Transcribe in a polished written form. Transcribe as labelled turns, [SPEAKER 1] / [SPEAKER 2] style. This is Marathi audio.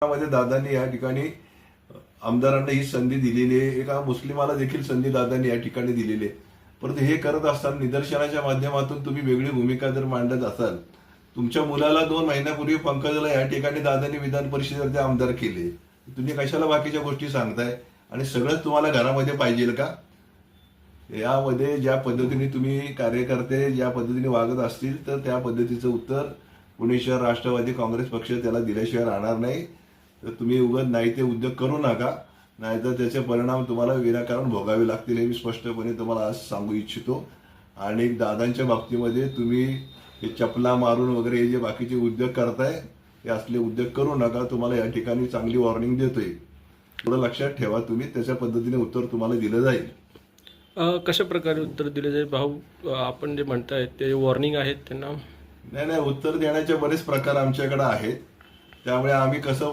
[SPEAKER 1] मध्ये दादांनी या ठिकाणी आमदारांना ही संधी दिलेली आहे, एका मुस्लिमाला देखील संधी दादांनी या ठिकाणी दिलेली आहे. परंतु हे करत असताना निदर्शनाच्या माध्यमातून तुम्ही वेगळी भूमिका जर मांडत असाल, तुमच्या मुलाला 2 महिन्यापूर्वी पंकजला या ठिकाणी दादांनी विधान परिषदेचे आमदार केले, तुम्ही कशाला बाकीच्या गोष्टी सांगताय? आणि सगळंच तुम्हाला घरामध्ये पाहिजे का? यामध्ये ज्या पद्धतीने तुम्ही कार्यकर्ते ज्या पद्धतीने वागत असतील तर त्या पद्धतीचं उत्तर पुणे शहर राष्ट्रवादी काँग्रेस पक्ष त्याला दिल्याशिवाय राहणार नाही. तर तुम्ही उगाच नाही ते उद्योग करू नका, नाहीतर त्याचे परिणाम तुम्हाला विनाकारण भोगावे लागतील हे मी स्पष्टपणे तुम्हाला आज सांगू इच्छितो. आणि दादांच्या बाबतीमध्ये तुम्ही हे चपला मारून वगैरे हे जे बाकीचे उद्योग करताय हे असले उद्योग करू नका. तुम्हाला या ठिकाणी चांगली वॉर्निंग देतोय, थोडं लक्षात ठेवा. तुम्ही त्याच्या पद्धतीने उत्तर तुम्हाला दिलं जाईल.
[SPEAKER 2] कशा प्रकारे उत्तर दिले जाईल भाऊ? आपण जे म्हणताय ते वॉर्निंग आहेत त्यांना?
[SPEAKER 1] नाही, उत्तर देण्याचे बरेच प्रकार आमच्याकडे आहेत, त्यामुळे आम्ही कसं